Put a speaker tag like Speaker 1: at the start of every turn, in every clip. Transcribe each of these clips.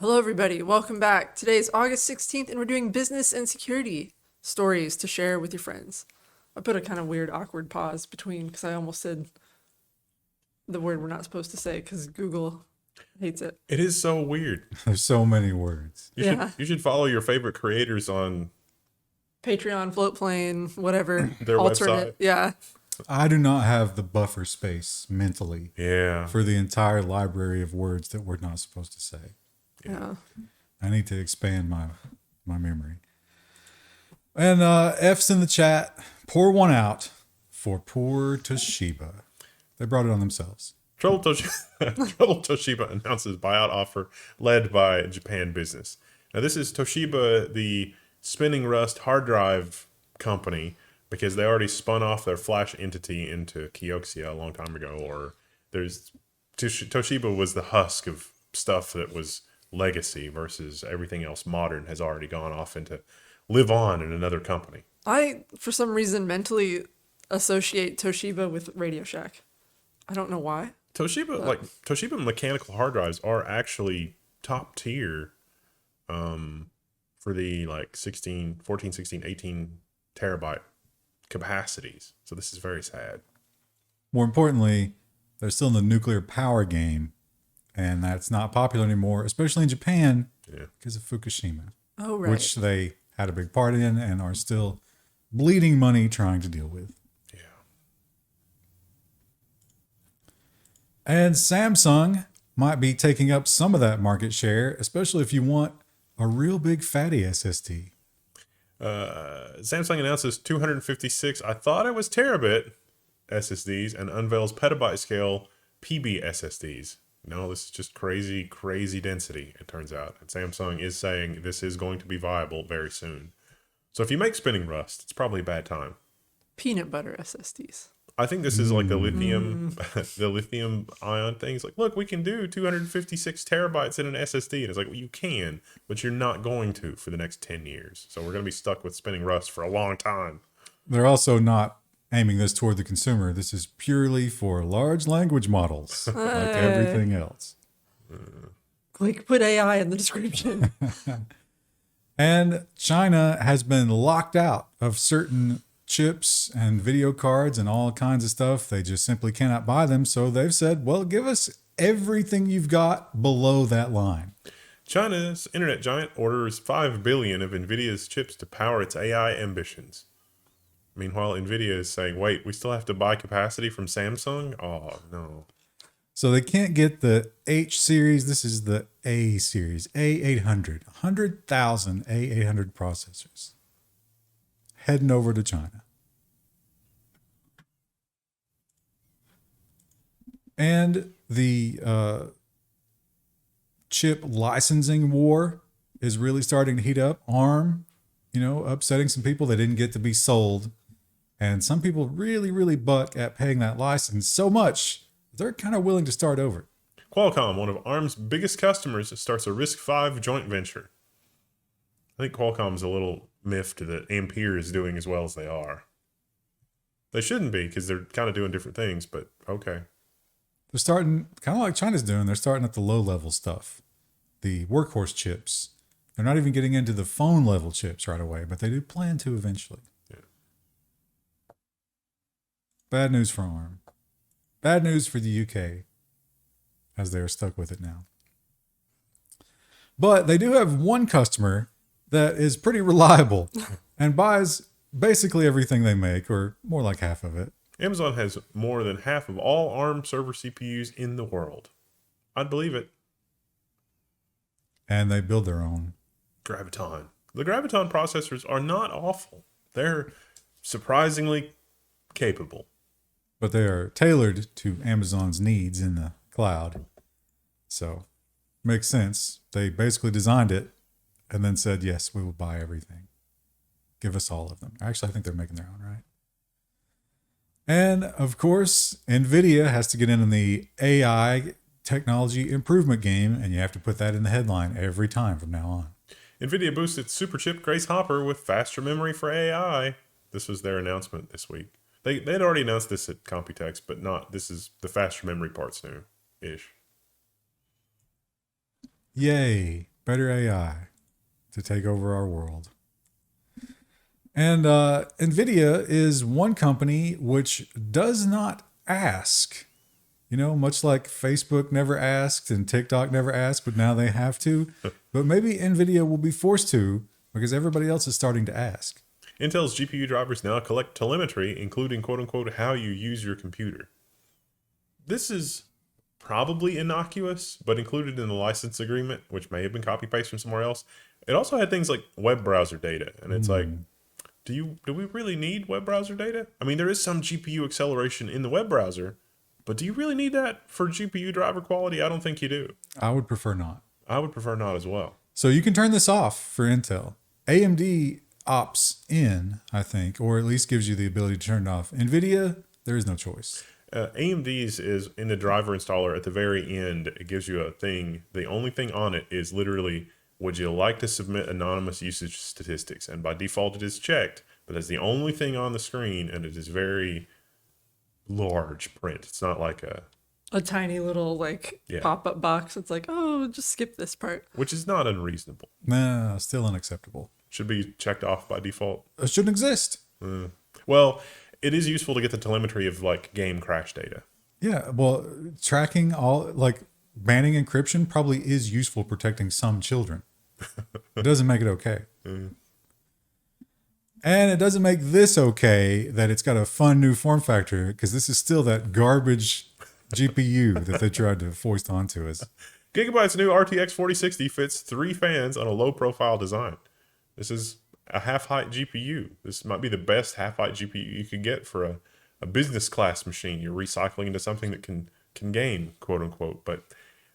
Speaker 1: Hello, everybody. Welcome back. Today is August 16th, and we're doing business and security stories to share with your friends. I put a kind of weird, awkward pause between because I almost said the word we're not supposed to say because Google hates it.
Speaker 2: It is so weird.
Speaker 3: There's so many words.
Speaker 2: You should follow your favorite creators on
Speaker 1: Patreon, Floatplane, whatever.
Speaker 2: their
Speaker 1: alternate.
Speaker 2: website.
Speaker 1: Yeah.
Speaker 3: I do not have the buffer space mentally
Speaker 2: Yeah.
Speaker 3: for the entire library of words that we're not supposed to say.
Speaker 1: Yeah.
Speaker 3: I need to expand my memory. And F's in the chat. Pour one out for poor Toshiba. They brought it on themselves.
Speaker 2: Troubled Toshiba announces buyout offer led by Japan business. Now, this is Toshiba, the spinning rust hard drive company, because they already spun off their flash entity into Kioxia a long time ago. Or Toshiba was the husk of stuff that was legacy versus everything else modern has already gone off into live on in another company.
Speaker 1: I, for some reason, mentally associate Toshiba with Radio Shack. I don't know why.
Speaker 2: Toshiba mechanical hard drives are actually top tier for the 14, 16, 18 terabyte capacities. So this is very sad.
Speaker 3: More importantly, they're still in the nuclear power game, and that's not popular anymore, especially in Japan because of Fukushima,
Speaker 1: Oh, right.
Speaker 3: which they had a big part in and are still bleeding money trying to deal with.
Speaker 2: Yeah.
Speaker 3: And Samsung might be taking up some of that market share, especially if you want a real big fatty SSD.
Speaker 2: Samsung announces 256, I thought it was terabit SSDs, and unveils petabyte scale PBSSDs. No, this is just crazy, crazy density, it turns out. And Samsung is saying this is going to be viable very soon. So if you make spinning rust, it's probably a bad time.
Speaker 1: Peanut butter SSDs.
Speaker 2: I think this is like the lithium, the lithium ion thing. It's like, look, we can do 256 terabytes in an SSD. And it's like, well, you can, but you're not going to for the next 10 years. So we're going to be stuck with spinning rust for a long time.
Speaker 3: They're also not aiming this toward the consumer. This is purely for large language models, like everything else.
Speaker 1: Like, put AI in the description.
Speaker 3: And China has been locked out of certain chips and video cards and all kinds of stuff. They just simply cannot buy them. So they've said, well, give us everything you've got below that line.
Speaker 2: China's internet giant orders 5 billion of Nvidia's chips to power its AI ambitions. Meanwhile, Nvidia is saying, wait, we still have to buy capacity from Samsung? Oh, no.
Speaker 3: So they can't get the H series. This is the A series, A800, 100,000 A800 processors. Heading over to China. And the chip licensing war is really starting to heat up. ARM, upsetting some people. They didn't get to be sold. And some people really, really buck at paying that license so much, they're kind of willing to start over.
Speaker 2: Qualcomm, one of ARM's biggest customers, starts a RISC-V joint venture. I think Qualcomm's a little miffed that Ampere is doing as well as they are. They shouldn't be because they're kind of doing different things, but okay.
Speaker 3: They're starting, kind of like China's doing, they're starting at the low-level stuff. The workhorse chips. They're not even getting into the phone-level chips right away, but they do plan to eventually.
Speaker 2: Yeah.
Speaker 3: Bad news for ARM. Bad news for the UK, as they're stuck with it now. But they do have one customer that is pretty reliable and buys basically everything they make, or more like half of it.
Speaker 2: Amazon has more than half of all ARM server CPUs in the world. I'd believe it.
Speaker 3: And they build their own.
Speaker 2: Graviton. The Graviton processors are not awful. They're surprisingly capable.
Speaker 3: But they are tailored to Amazon's needs in the cloud. So, makes sense. They basically designed it and then said, yes, we will buy everything. Give us all of them. Actually, I think they're making their own, right? And, of course, Nvidia has to get in the AI technology improvement game, and you have to put that in the headline every time from now on.
Speaker 2: Nvidia boosts its superchip Grace Hopper with faster memory for AI. This was their announcement this week. They'd already announced this at Computex, but not. This is the faster memory part's new-ish.
Speaker 3: Yay. better AI to take over our world. And Nvidia is one company which does not ask. You know, much like Facebook never asked and TikTok never asked, but now they have to. But maybe Nvidia will be forced to because everybody else is starting to ask.
Speaker 2: Intel's GPU drivers now collect telemetry, including quote-unquote how you use your computer. This is probably innocuous, but included in the license agreement, which may have been copy-paste from somewhere else. It also had things like web browser data, and it's like, do we really need web browser data? I mean, there is some GPU acceleration in the web browser, but do you really need that for GPU driver quality? I don't think you do.
Speaker 3: I would prefer not.
Speaker 2: I would prefer not as well.
Speaker 3: So you can turn this off for Intel. AMD opts in, I think, or at least gives you the ability to turn it off. NVIDIA, there is no choice.
Speaker 2: AMD's is in the driver installer at the very end. It gives you a thing. The only thing on it is literally, would you like to submit anonymous usage statistics? And by default, it is checked, but that's the only thing on the screen, and it is very large print. It's not like
Speaker 1: A tiny little like pop-up box. It's like, oh, just skip this part.
Speaker 2: which is not unreasonable.
Speaker 3: Nah, still unacceptable.
Speaker 2: Should be checked off by default.
Speaker 3: It shouldn't exist.
Speaker 2: Well, it is useful to get the telemetry of like game crash data.
Speaker 3: Yeah, well, tracking all, like banning encryption probably is useful protecting some children. It doesn't make it okay. And it doesn't make this okay that it's got a fun new form factor, because this is still that garbage GPU that they tried to foist onto us.
Speaker 2: Gigabyte's new RTX 4060 fits 3 fans on a low-profile design. This is a half-height GPU. This might be the best half-height GPU you could get for a business class machine. You're recycling into something that can game, quote-unquote. But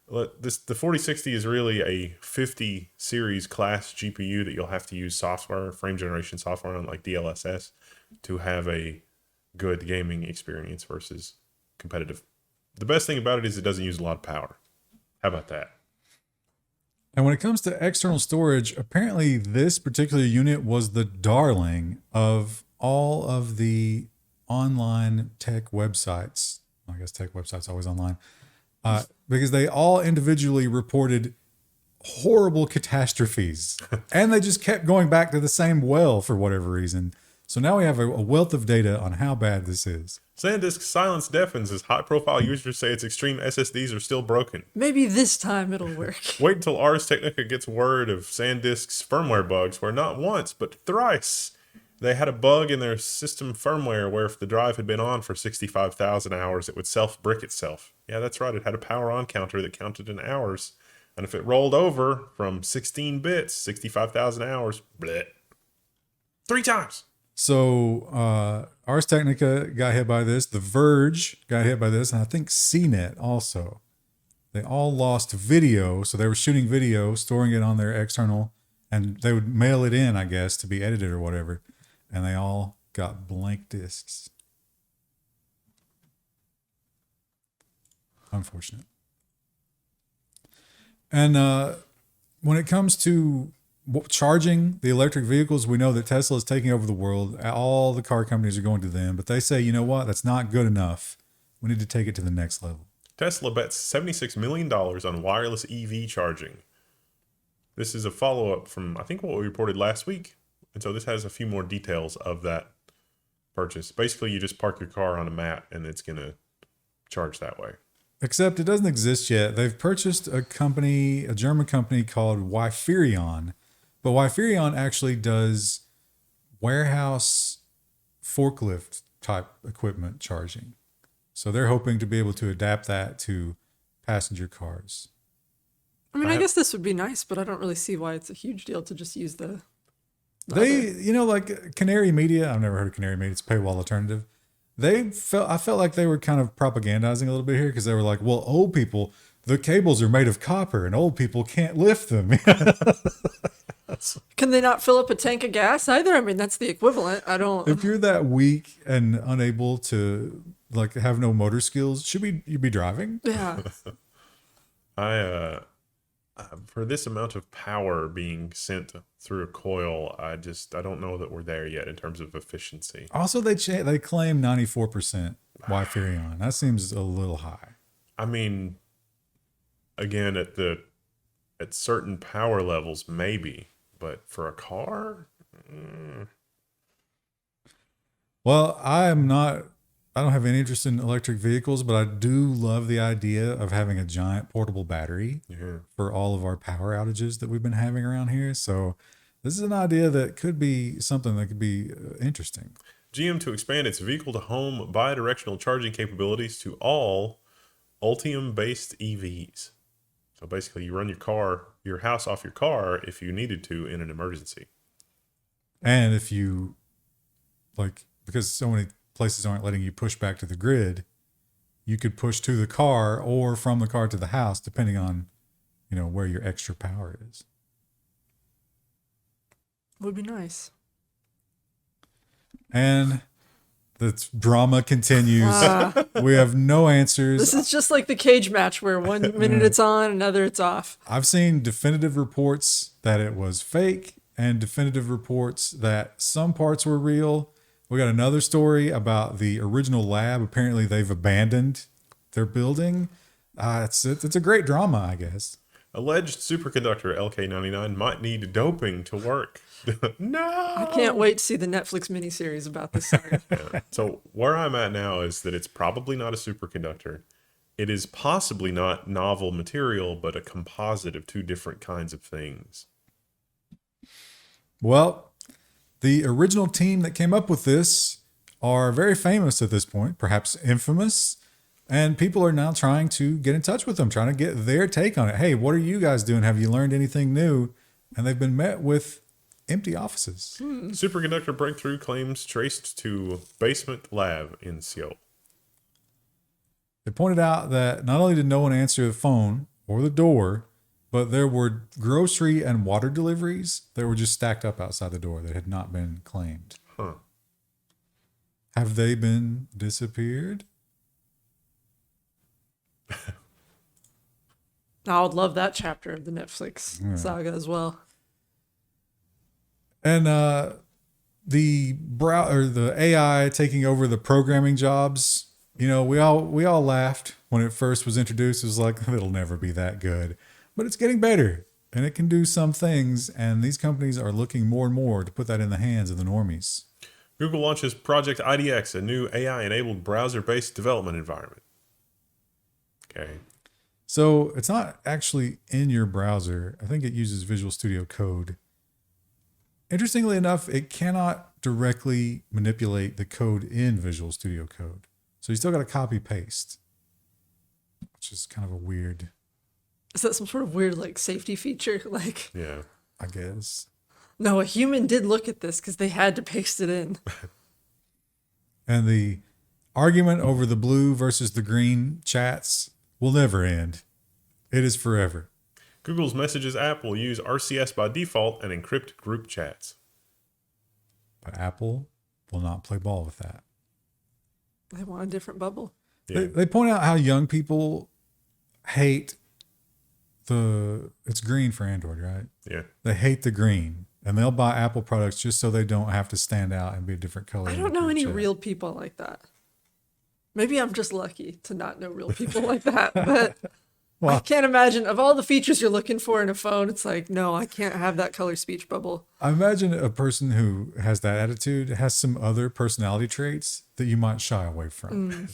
Speaker 2: the 4060 is really a 50 series class GPU that you'll have to use software, frame generation software on like DLSS to have a good gaming experience versus competitive. The best thing about it is it doesn't use a lot of power. How about that?
Speaker 3: And when it comes to external storage, apparently this particular unit was the darling of all of the online tech websites. I guess tech websites always online. Because they all individually reported horrible catastrophes. And they just kept going back to the same well for whatever reason. So now we have a wealth of data on how bad this is.
Speaker 2: SanDisk silence deafens as high-profile users say its Extreme SSDs are still broken.
Speaker 1: Maybe this time it'll work.
Speaker 2: Wait until Ars Technica gets word of SanDisk's firmware bugs, where not once, but thrice, they had a bug in their system firmware where if the drive had been on for 65,000 hours, it would self-brick itself. Yeah, that's right. It had a power-on counter that counted in hours. And if it rolled over from 16 bits, 65,000 hours, bleh, 3 times.
Speaker 3: So Ars Technica got hit by this. The Verge got hit by this. And I think CNET also. They all lost video. So they were shooting video, storing it on their external, and they would mail it in, I guess, to be edited or whatever. And they all got blank discs. Unfortunate. And when it comes to charging the electric vehicles, we know that Tesla is taking over the world. All the car companies are going to them, but they say, you know what? That's not good enough. We need to take it to the next level.
Speaker 2: Tesla bets $76 million on wireless EV charging. This is a follow-up from, I think, what we reported last week. And so this has a few more details of that purchase. Basically, you just park your car on a mat and it's going to charge that way.
Speaker 3: Except it doesn't exist yet. They've purchased a company, a German company called Wiferion. But Wiferion actually does warehouse forklift type equipment charging. So they're hoping to be able to adapt that to passenger cars.
Speaker 1: I mean, I guess this would be nice, but I don't really see why it's a huge deal to just use the
Speaker 3: They, you know, like Canary Media. I've never heard of Canary Media. It's a paywall alternative. I felt like they were kind of propagandizing a little bit here because they were like, well, old people, the cables are made of copper and old people can't lift them.
Speaker 1: Can they not fill up a tank of gas either? I mean, that's the equivalent. I don't.
Speaker 3: If you're that weak and unable to like have no motor skills, you be driving?
Speaker 1: Yeah.
Speaker 2: For this amount of power being sent through a coil, I don't know that we're there yet in terms of efficiency.
Speaker 3: Also, they claim 94% Wiferion. That seems a little high.
Speaker 2: I mean, again, at At certain power levels, maybe. But for a car?
Speaker 3: Well, I don't have any interest in electric vehicles, but I do love the idea of having a giant portable battery
Speaker 2: Yeah.
Speaker 3: for all of our power outages that we've been having around here. So this is an idea that could be something that could be interesting.
Speaker 2: GM to expand its vehicle-to-home bidirectional charging capabilities to all Ultium-based EVs. So basically, you run your house off your car if you needed to in an emergency.
Speaker 3: And if you because so many places aren't letting you push back to the grid, you could push to the car or from the car to the house, depending on, where your extra power is.
Speaker 1: Would be nice.
Speaker 3: And the drama continues. We have no answers.
Speaker 1: This is just like the cage match where 1 minute it's on, another it's off.
Speaker 3: I've seen definitive reports that it was fake and definitive reports that some parts were real. We got another story about the original lab. Apparently they've abandoned their building. It's a great drama, I guess.
Speaker 2: Alleged superconductor LK99 might need doping to work. No!
Speaker 1: I can't wait to see the Netflix miniseries about this saga.
Speaker 2: Yeah. So where I'm at now is that it's probably not a superconductor. It is possibly not novel material, but a composite of two different kinds of things.
Speaker 3: Well, the original team that came up with this are very famous at this point, perhaps infamous. And people are now trying to get in touch with them, trying to get their take on it. Hey, what are you guys doing? Have you learned anything new? And they've been met with empty offices.
Speaker 2: Superconductor breakthrough claims traced to basement lab in Seoul.
Speaker 3: They pointed out that not only did no one answer the phone or the door, but there were grocery and water deliveries that were just stacked up outside the door that had not been claimed.
Speaker 2: Huh.
Speaker 3: Have they been disappeared?
Speaker 1: I would love that chapter of the Netflix saga as well.
Speaker 3: And the AI taking over the programming jobs, we all laughed when it first was introduced. It was like, it'll never be that good. But it's getting better, and it can do some things, and these companies are looking more and more to put that in the hands of the normies.
Speaker 2: Google launches Project IDX, a new AI-enabled browser-based development environment. Okay.
Speaker 3: So it's not actually in your browser. I think it uses Visual Studio Code. Interestingly enough, it cannot directly manipulate the code in Visual Studio Code. So you still got to copy paste, which is kind of a weird.
Speaker 1: Is that some sort of weird safety feature?
Speaker 2: Yeah.
Speaker 3: I guess.
Speaker 1: No, a human did look at this because they had to paste it in.
Speaker 3: And the argument over the blue versus the green chats will never end. It is forever.
Speaker 2: Google's Messages app will use RCS by default and encrypt group chats.
Speaker 3: But Apple will not play ball with that.
Speaker 1: They want a different bubble.
Speaker 2: Yeah.
Speaker 3: They point out how young people hate it's green for Android, right?
Speaker 2: Yeah.
Speaker 3: They hate the green, and they'll buy Apple products just so they don't have to stand out and be a different color.
Speaker 1: I don't know any real people like that. Maybe I'm just lucky to not know real people like that, but I can't imagine of all the features you're looking for in a phone, it's like, no, I can't have that color speech bubble.
Speaker 3: I imagine a person who has that attitude has some other personality traits that you might shy away from.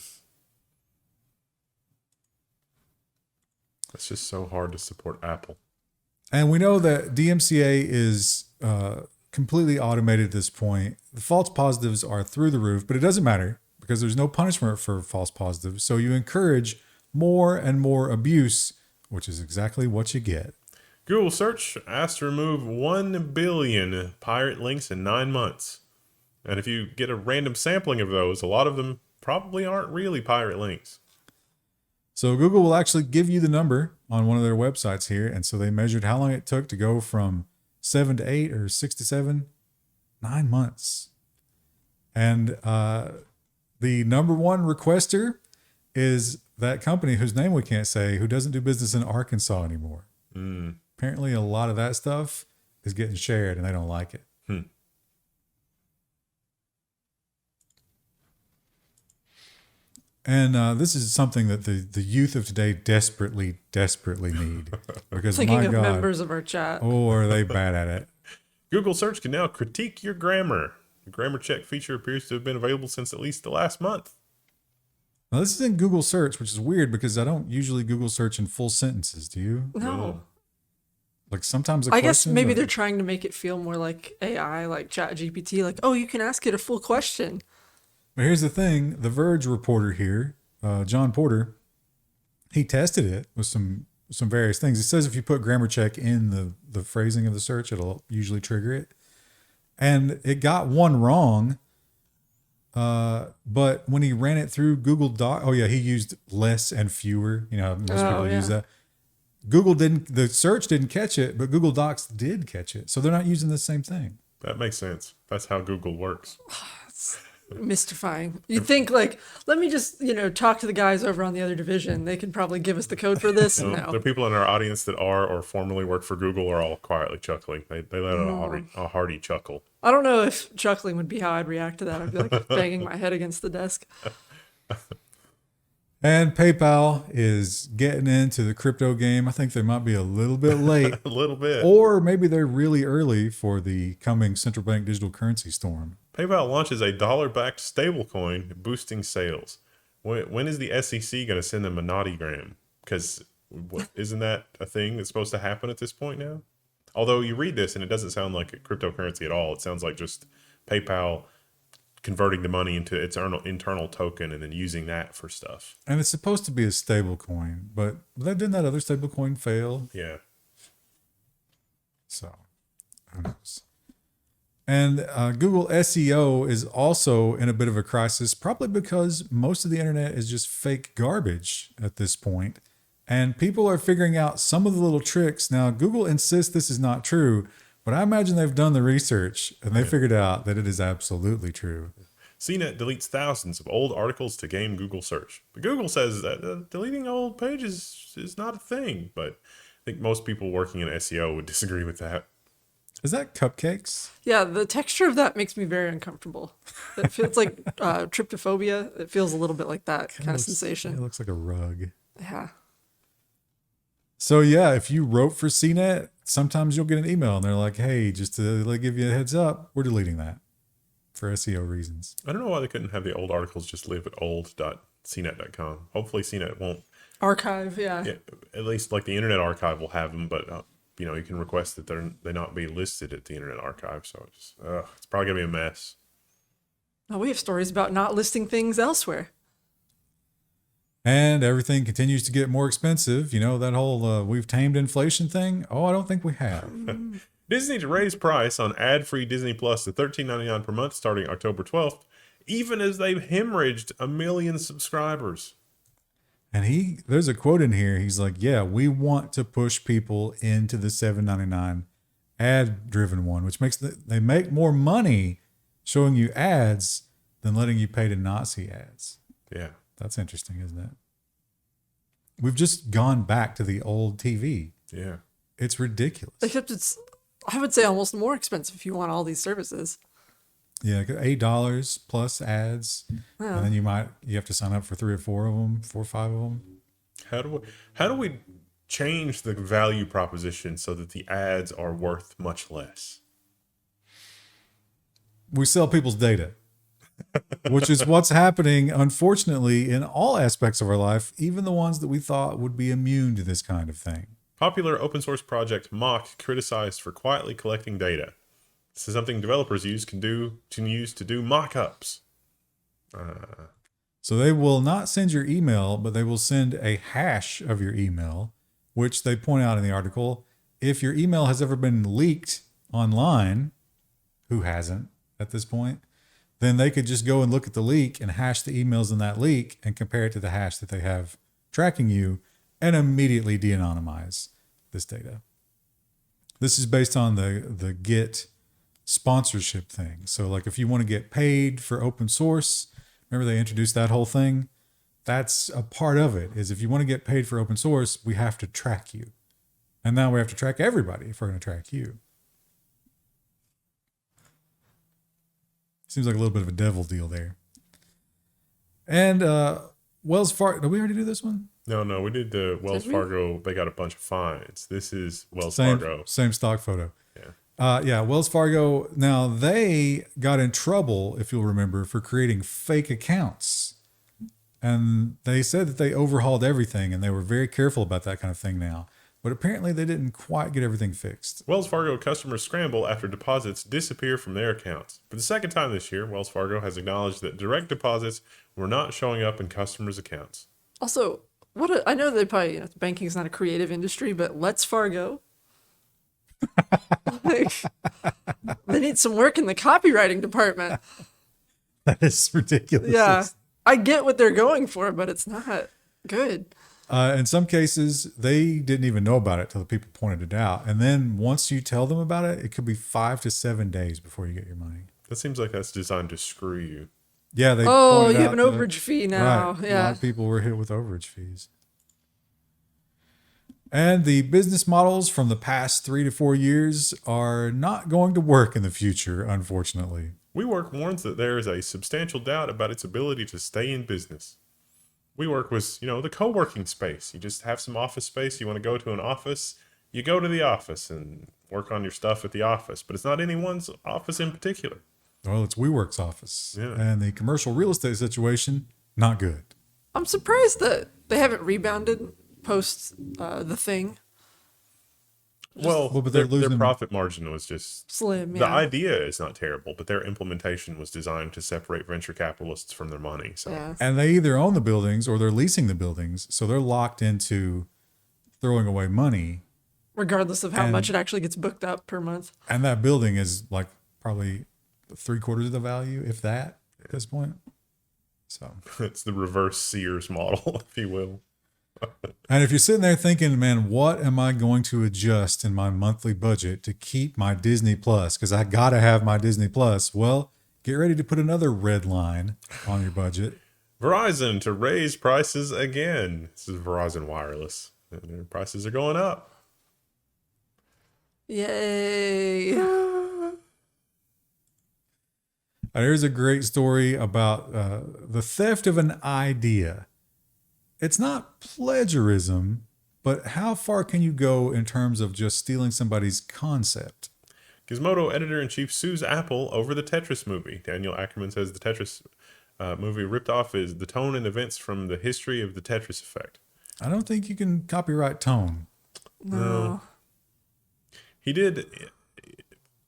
Speaker 2: It's just so hard to support Apple.
Speaker 3: And we know that DMCA is completely automated at this point. The false positives are through the roof, but it doesn't matter because there's no punishment for false positives. So you encourage more and more abuse, which is exactly what you get.
Speaker 2: Google search asked to remove 1 billion pirate links in 9 months. And if you get a random sampling of those, a lot of them probably aren't really pirate links.
Speaker 3: So Google will actually give you the number on one of their websites here. And so they measured how long it took to go from 7 to 8 or 6 to 7, 9 months. And the number one requester is that company whose name we can't say, who doesn't do business in Arkansas anymore. Apparently a lot of that stuff is getting shared and they don't like it. And this is something that the youth of today desperately need. Because
Speaker 1: Thinking
Speaker 3: my
Speaker 1: of
Speaker 3: God,
Speaker 1: members of our chat.
Speaker 3: oh, are they bad at it?
Speaker 2: Google Search can now critique your grammar. The grammar check feature appears to have been available since at least the last month.
Speaker 3: Now, this is in Google Search, which is weird because I don't usually Google search in full sentences. Do you?
Speaker 1: No.
Speaker 3: Like sometimes a
Speaker 1: I guess
Speaker 3: question,
Speaker 1: maybe
Speaker 3: but-
Speaker 1: they're trying to make it feel more like AI, like ChatGPT. Like, oh, you can ask it a full question.
Speaker 3: But here's the thing: the Verge reporter here, John Porter, he tested it with some various things. He says if you put grammar check in the phrasing of the search, it'll usually trigger it. And it got one wrong. But when he ran it through Google Doc, oh yeah, he used less and fewer. You know, how most people use that. The search didn't catch it, but Google Docs did catch it. So they're not using the same thing.
Speaker 2: That makes sense. That's how Google works.
Speaker 1: Mystifying. You'd think like, let me just, talk to the guys over on the other division. They can probably give us the code for this. No.
Speaker 2: The people in our audience that are or formerly work for Google are all quietly chuckling. They let out a hearty chuckle.
Speaker 1: I don't know if chuckling would be how I'd react to that. I'd be like banging my head against the desk.
Speaker 3: And PayPal is getting into the crypto game. I think they might be a little bit late.
Speaker 2: A little bit.
Speaker 3: Or maybe they're really early for the coming central bank digital currency storm.
Speaker 2: PayPal launches a dollar-backed stablecoin, boosting sales. When is the SEC going to send them a naughtygram? Because isn't that a thing that's supposed to happen at this point now? Although you read this and it doesn't sound like a cryptocurrency at all. It sounds like just PayPal converting the money into its internal token and then using that for stuff.
Speaker 3: And it's supposed to be a stable coin, but didn't that other stable coin fail?
Speaker 2: Yeah.
Speaker 3: So, who knows? And Google SEO is also in a bit of a crisis, probably because most of the internet is just fake garbage at this point. And people are figuring out some of the little tricks. Now, Google insists this is not true, but I imagine they've done the research and they figured out that it is absolutely true.
Speaker 2: CNET deletes thousands of old articles to game Google search. But Google says that deleting old pages is not a thing. But I think most people working in SEO would disagree with that.
Speaker 3: Is that cupcakes?
Speaker 1: Yeah, the texture of that makes me very uncomfortable. It feels like tryptophobia. It feels a little bit like that kind of sensation.
Speaker 3: It looks like a rug.
Speaker 1: Yeah.
Speaker 3: So yeah, if you wrote for CNET, sometimes you'll get an email and they're like, hey, just to give you a heads up, we're deleting that for SEO reasons.
Speaker 2: I don't know why they couldn't have the old articles just live at old.cnet.com. Hopefully CNET won't.
Speaker 1: Archive, yeah.
Speaker 2: At least like the Internet Archive will have them, but you can request that they not be listed at the Internet Archive. So it's probably gonna be a mess.
Speaker 1: Now we have stories about not listing things elsewhere.
Speaker 3: And everything continues to get more expensive. You know, that whole we've tamed inflation thing. Oh, I don't think we have.
Speaker 2: Disney to raise price on ad-free Disney Plus to $13.99 per month starting October 12th, even as they've hemorrhaged 1 million subscribers.
Speaker 3: And there's a quote in here. He's like, yeah, we want to push people into the $7.99 ad-driven one, which makes they make more money showing you ads than letting you pay to not see ads.
Speaker 2: Yeah.
Speaker 3: That's interesting, isn't it? We've just gone back to the old TV.
Speaker 2: Yeah.
Speaker 3: It's ridiculous.
Speaker 1: Except it's, I would say, almost more expensive if you want all these services.
Speaker 3: Yeah, $8 plus ads.
Speaker 1: Yeah.
Speaker 3: And then you have to sign up for 3 or 4 of them, 4 or 5 of them.
Speaker 2: How do we change the value proposition so that the ads are worth much less?
Speaker 3: We sell people's data, which is what's happening, unfortunately, in all aspects of our life, even the ones that we thought would be immune to this kind of thing.
Speaker 2: Popular open source project Mock criticized for quietly collecting data. This is something developers can use to do mock-ups.
Speaker 3: So they will not send your email, but they will send a hash of your email, which they point out in the article. If your email has ever been leaked online, who hasn't at this point, then they could just go and look at the leak and hash the emails in that leak and compare it to the hash that they have tracking you and immediately de-anonymize this data. This is based on the Git sponsorship thing. So like if you want to get paid for open source, remember they introduced that whole thing? That's a part of it, is if you want to get paid for open source, we have to track you. And now we have to track everybody if we're going to track you. Seems like a little bit of a devil deal there. And Wells Fargo. Did we already do this one?
Speaker 2: No, we did the Wells
Speaker 1: we?
Speaker 2: Fargo. They got a bunch of fines. This is Wells
Speaker 3: Same,
Speaker 2: Fargo.
Speaker 3: same stock photo.
Speaker 2: Yeah.
Speaker 3: Yeah, Wells Fargo. Now, they got in trouble, if you'll remember, for creating fake accounts. And they said that they overhauled everything and they were very careful about that kind of thing now. But apparently they didn't quite get everything fixed.
Speaker 2: Wells Fargo customers scramble after deposits disappear from their accounts. For the second time this year, Wells Fargo has acknowledged that direct deposits were not showing up in customers' accounts.
Speaker 1: Also, I know they probably, banking is not a creative industry, but let's Fargo. Like, they need some work in the copywriting department.
Speaker 3: That is ridiculous.
Speaker 1: Yeah, I get what they're going for, but it's not good.
Speaker 3: In some cases, they didn't even know about it till the people pointed it out. And then once you tell them about it, it could be 5 to 7 days before you get your money.
Speaker 2: That seems like that's designed to screw you.
Speaker 3: Yeah, they
Speaker 1: Oh,
Speaker 3: pointed
Speaker 1: you have
Speaker 3: out
Speaker 1: an
Speaker 3: that-
Speaker 1: overage fee now.
Speaker 3: Right. A lot
Speaker 1: Yeah.
Speaker 3: of people were hit with overage fees. And the business models from the past 3 to 4 years are not going to work in the future, unfortunately.
Speaker 2: WeWork warns that there is a substantial doubt about its ability to stay in business. WeWork was, the co-working space. You just have some office space. You want to go to an office, you go to the office and work on your stuff at the office. But it's not anyone's office in particular.
Speaker 3: Well, it's WeWork's office.
Speaker 2: Yeah.
Speaker 3: And the commercial real estate situation, not good.
Speaker 1: I'm surprised that they haven't rebounded post the thing.
Speaker 2: Well,
Speaker 3: but
Speaker 2: their
Speaker 3: they're losing-
Speaker 2: profit margin was just
Speaker 1: Slim,
Speaker 2: The
Speaker 1: yeah.
Speaker 2: idea is not terrible, but their implementation was designed to separate venture capitalists from their money. So
Speaker 1: Yeah.
Speaker 3: And they either own the buildings or they're leasing the buildings. So they're locked into throwing away money.
Speaker 1: Regardless of how
Speaker 3: And-
Speaker 1: much it actually gets booked up per month.
Speaker 3: And that building is like probably 3/4 of the value, if that, at this point. So,
Speaker 2: it's the reverse Sears model, if you will.
Speaker 3: and if you're sitting there thinking, man, what am I going to adjust in my monthly budget to keep my Disney Plus? Because I got to have my Disney Plus. Well, get ready to put another red line on your budget.
Speaker 2: Verizon to raise prices again. This is Verizon Wireless. And their prices are going up.
Speaker 1: Yay.
Speaker 3: Here's a great story about the theft of an idea. It's not plagiarism, but how far can you go in terms of just stealing somebody's concept?
Speaker 2: Gizmodo editor-in-chief sues Apple over the Tetris movie. Daniel Ackerman says the Tetris movie ripped off the tone and events from the history of the Tetris effect.
Speaker 3: I don't think you can copyright tone.
Speaker 1: No.
Speaker 2: He did.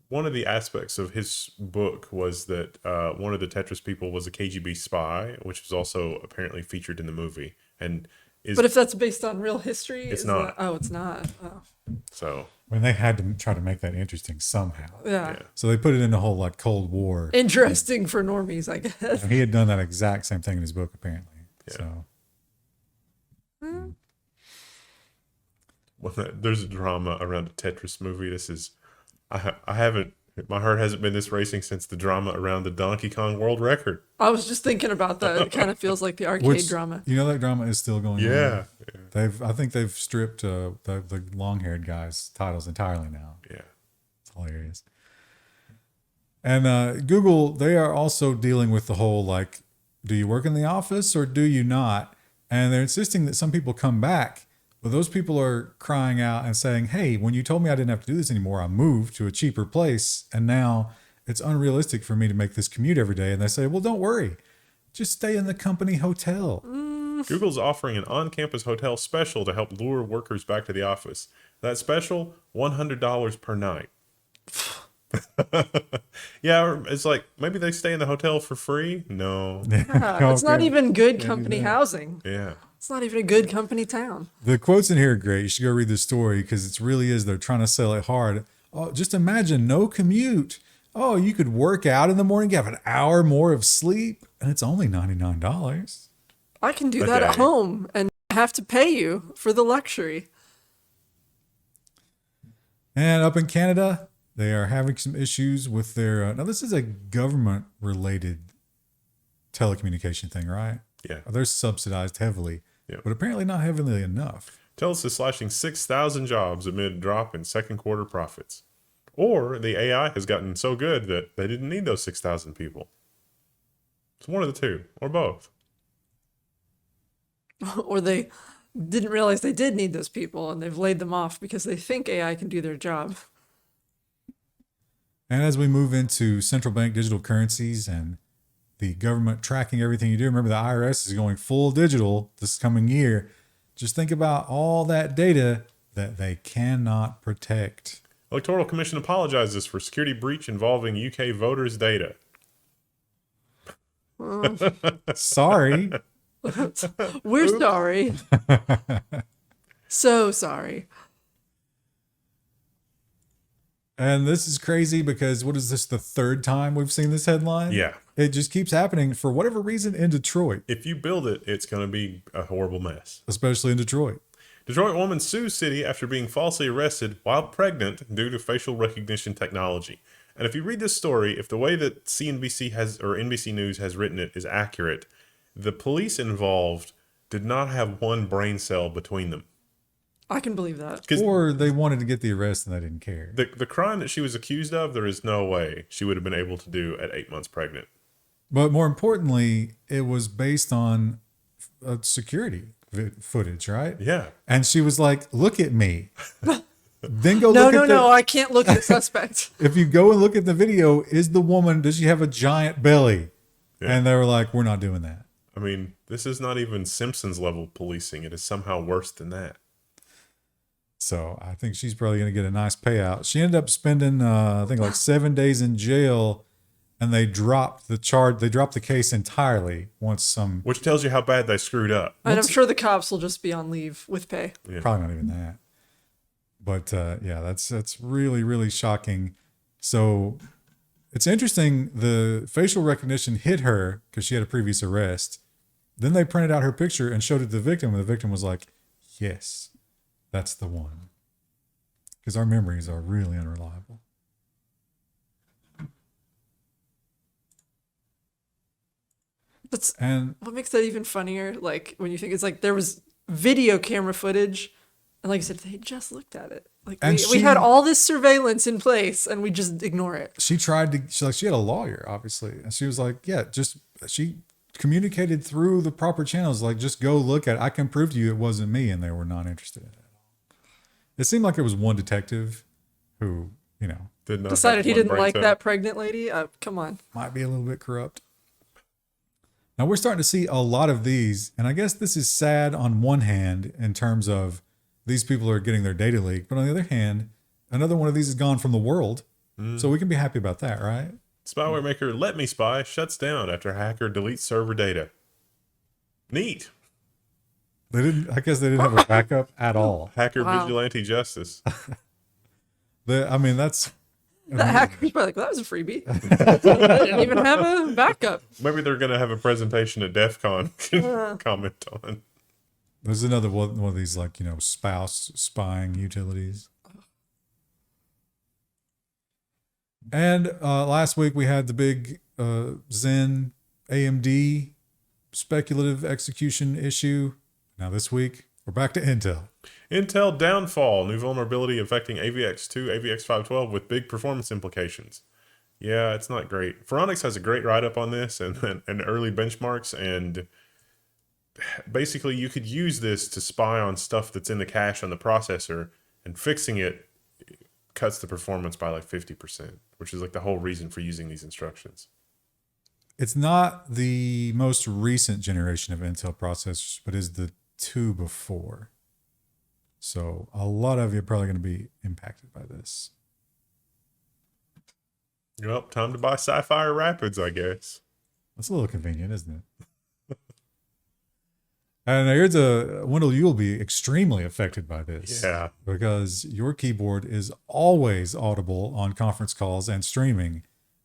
Speaker 2: One of the aspects of his book was that one of the Tetris people was a KGB spy, which was also apparently featured in the movie. And is
Speaker 1: But if that's based on real history,
Speaker 2: It's
Speaker 1: is
Speaker 2: not.
Speaker 1: that- it's not. Oh.
Speaker 2: so.
Speaker 3: I mean, they had to try to make that interesting somehow.
Speaker 1: Yeah.
Speaker 2: Yeah.
Speaker 3: So they put it in the whole like Cold War.
Speaker 1: Interesting for normies, I guess.
Speaker 3: And he had done that exact same thing in his book, apparently.
Speaker 2: Yeah.
Speaker 3: So
Speaker 2: Well, there's a drama around a Tetris movie. This is, I haven't, my heart hasn't been this racing since the drama around the Donkey Kong world record.
Speaker 1: I was just thinking about that. It kind of feels like the arcade
Speaker 3: which,
Speaker 1: drama.
Speaker 3: you know, that drama is still going on.
Speaker 2: Yeah.
Speaker 3: I think they've stripped the long-haired guys' titles entirely now.
Speaker 2: Yeah.
Speaker 3: It's hilarious. And Google, they are also dealing with the whole like, do you work in the office or do you not? And they're insisting that some people come back. But those people are crying out and saying, hey, when you told me I didn't have to do this anymore, I moved to a cheaper place. And now it's unrealistic for me to make this commute every day. And they say, well, don't worry. Just stay in the company hotel.
Speaker 2: Google's offering an on-campus hotel special to help lure workers back to the office. That special, $100 per night. Yeah, it's like, maybe they stay in the hotel for free? No.
Speaker 1: Yeah, it's not
Speaker 3: Okay.
Speaker 1: even good company housing.
Speaker 2: Yeah.
Speaker 1: It's not even a good company town.
Speaker 3: The quotes in here are great. You should go read the story because it really is. They're trying to sell it hard. Oh, just imagine no commute. Oh, you could work out in the morning, you have an hour more of sleep, and it's only $99.
Speaker 1: I can do that at
Speaker 2: Okay.
Speaker 1: home and have to pay you for the luxury.
Speaker 3: And up in Canada, they are having some issues with their. Now, this is a government related telecommunication thing, right?
Speaker 2: Yeah.
Speaker 3: They're subsidized heavily,
Speaker 2: Yeah.
Speaker 3: but apparently not heavily enough.
Speaker 2: Telus is slashing 6,000 jobs amid drop in second quarter profits. Or the AI has gotten so good that they didn't need those 6,000 people. It's one of the two, or both.
Speaker 1: Or they didn't realize they did need those people and they've laid them off because they think AI can do their job.
Speaker 3: And as we move into central bank digital currencies and the government tracking everything you do, remember the IRS is going full digital this coming year. Just think about all that data that they cannot protect.
Speaker 2: Electoral Commission apologizes for security breach involving UK voters' data.
Speaker 3: Sorry.
Speaker 1: We're sorry. So sorry.
Speaker 3: And this is crazy because what is this, the third time we've seen this headline?
Speaker 2: Yeah.
Speaker 3: It just keeps happening for whatever reason in Detroit,
Speaker 2: If you build it, it's going to be a horrible mess.
Speaker 3: especially in Detroit.
Speaker 2: Detroit woman sues city after being falsely arrested while pregnant due to facial recognition technology. And if you read this story, if the way that CNBC has or NBC News has written it is accurate, the police involved did not have one brain cell between them.
Speaker 1: I can believe that.
Speaker 2: 'Cause
Speaker 3: Or they wanted to get the arrest and they didn't care.
Speaker 2: the crime that she was accused of, there is no way she would have been able to do at 8 months pregnant.
Speaker 3: But more importantly, it was based on security footage, right?
Speaker 2: Yeah.
Speaker 3: And she was like, look at me. Then go
Speaker 1: No,
Speaker 3: look
Speaker 1: no,
Speaker 3: at the...
Speaker 1: no. I can't look at the suspect.
Speaker 3: If you go and look at the video, is the woman, does she have a giant belly?
Speaker 2: Yeah.
Speaker 3: And they were like, we're not doing that.
Speaker 2: I mean, this is not even Simpsons level policing. It is somehow worse than that.
Speaker 3: So I think she's probably going to get a nice payout. She ended up spending, I think, like 7 days in jail, and they dropped the charge. They dropped the case entirely once some.
Speaker 2: Which tells you how bad they screwed up.
Speaker 1: And I'm sure the cops will just be on leave with pay.
Speaker 2: Yeah.
Speaker 3: Probably not even that. But yeah, that's really, really shocking. So it's interesting. The facial recognition hit her because she had a previous arrest. Then they printed out her picture and showed it to the victim, and the victim was like, yes, that's the one. Because our memories are really unreliable.
Speaker 1: That's
Speaker 3: And
Speaker 1: what makes that even funnier. Like when you think it's like there was video camera footage, and like I said, they just looked at it. Like
Speaker 3: And
Speaker 1: we
Speaker 3: she-
Speaker 1: had all this surveillance in place, and we just ignore it.
Speaker 3: she tried to, she had a lawyer, obviously. And she was like, yeah, she communicated through the proper channels. Like, just go look at it. I can prove to you it wasn't me. And they were not interested in it at all. It seemed like it was one detective who,
Speaker 2: Did not
Speaker 1: Decided
Speaker 2: have
Speaker 1: he
Speaker 2: one
Speaker 1: didn't
Speaker 2: brain
Speaker 1: like
Speaker 2: cell.
Speaker 1: that pregnant lady. Come on.
Speaker 3: might be a little bit corrupt. Now we're starting to see a lot of these. And I guess this is sad on one hand in terms of these people are getting their data leaked. But on the other hand, another one of these is gone from the world. So we can be happy about that, right?
Speaker 2: Spyware maker Let Me Spy shuts down after hacker deletes server data. Neat.
Speaker 3: I guess they didn't have a backup at all.
Speaker 2: Hacker
Speaker 1: Wow.
Speaker 2: vigilante justice.
Speaker 3: That's
Speaker 1: The hacker's probably like, well, that was a freebie. I didn't even have a backup.
Speaker 2: Maybe they're going to have a presentation at DEF CON comment on.
Speaker 3: there's another one of these like, spouse spying utilities. And last week we had the big Zen AMD speculative execution issue. Now this week we're back to Intel.
Speaker 2: Intel downfall. New vulnerability affecting AVX2, AVX512 with big performance implications. Yeah, it's not great. Phoronix has a great write-up on this and early benchmarks. And basically you could use this to spy on stuff that's in the cache on the processor, and fixing it cuts the performance by like 50%, which is like the whole reason for using these instructions.
Speaker 3: It's not the most recent generation of Intel processors, but is the two before. So a lot of you are probably going to be impacted by this.
Speaker 2: Well, time to buy Sapphire Rapids, I guess.
Speaker 3: That's a little convenient, isn't it? And here's Wendell, you'll be extremely affected by this.
Speaker 2: Yeah.
Speaker 3: Because your keyboard is always audible on conference calls and streaming.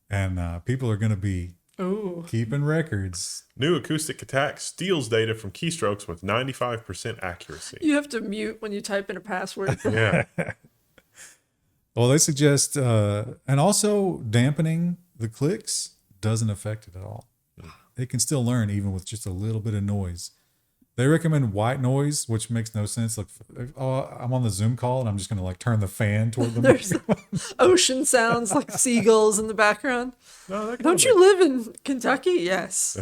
Speaker 3: And people are going to be
Speaker 1: Ooh.
Speaker 3: keeping records.
Speaker 2: New acoustic attack steals data from keystrokes with 95% accuracy.
Speaker 1: You have to mute when you type in a password.
Speaker 2: Yeah.
Speaker 3: Well, they suggest, and also dampening the clicks doesn't affect it at all. It can still learn even with just a little bit of noise. They recommend white noise, which makes no sense. Like, I'm on the Zoom call and I'm just going to like turn the fan toward them.
Speaker 1: There's ocean sounds like seagulls in the background.
Speaker 2: No, that
Speaker 1: Don't you live in Kentucky? Yes.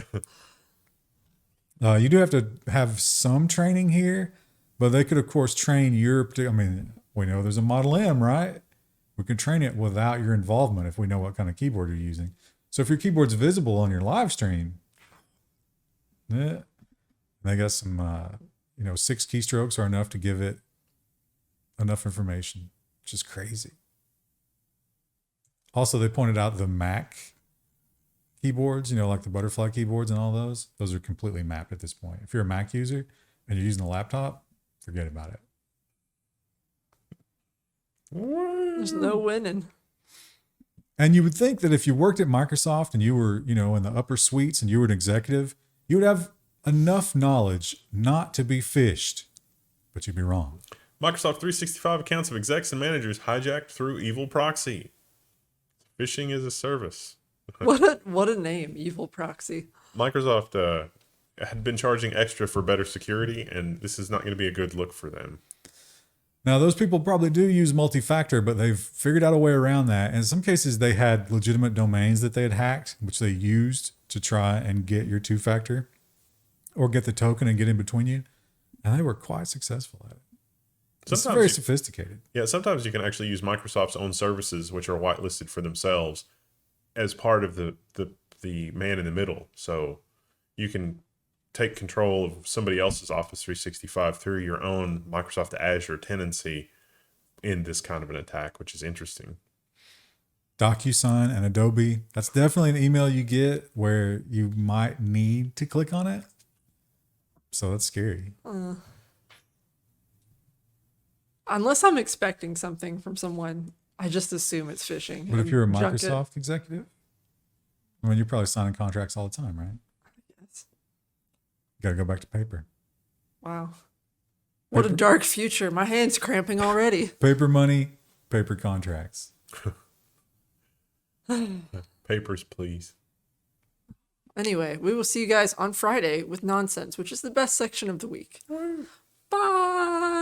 Speaker 3: You do have to have some training here, but they could, of course, train your particular. I mean, we know there's a Model M, right? We can train it without your involvement if we know what kind of keyboard you're using. So if your keyboard's visible on your live stream, yeah, they got some, 6 keystrokes are enough to give it enough information, which is crazy. Also, they pointed out the Mac keyboards, like the butterfly keyboards and all those are completely mapped at this point. If you're a Mac user and you're using a laptop, forget about it.
Speaker 1: There's no winning.
Speaker 3: And you would think that if you worked at Microsoft and you were, in the upper suites and you were an executive, you would have enough knowledge not to be phished, but you'd be wrong.
Speaker 2: Microsoft 365 accounts of execs and managers hijacked through evil proxy. Phishing is a service.
Speaker 1: What a name, Evil Proxy.
Speaker 2: Microsoft had been charging extra for better security, and this is not going to be a good look for them.
Speaker 3: Now, those people probably do use multi-factor, but they've figured out a way around that. And in some cases, they had legitimate domains that they had hacked, which they used to try and get your two-factor or get the token and get in between you. And they were quite successful at it. It's very sophisticated.
Speaker 2: Yeah, sometimes you can actually use Microsoft's own services, which are whitelisted for themselves, as part of the man in the middle. So you can take control of somebody else's Office 365 through your own Microsoft Azure tenancy in this kind of an attack, which is interesting.
Speaker 3: DocuSign and Adobe, that's definitely an email you get where you might need to click on it. So that's scary.
Speaker 1: Unless I'm expecting something from someone, I just assume it's phishing.
Speaker 3: But if you're a Microsoft executive, I mean, you're probably signing contracts all the time, right?
Speaker 1: Yes.
Speaker 3: You got to go back to paper.
Speaker 1: Wow. What a dark future. My hand's cramping already.
Speaker 3: Paper money, paper contracts.
Speaker 2: Papers, please.
Speaker 1: Anyway, we will see you guys on Friday with Nonsense, which is the best section of the week. Bye.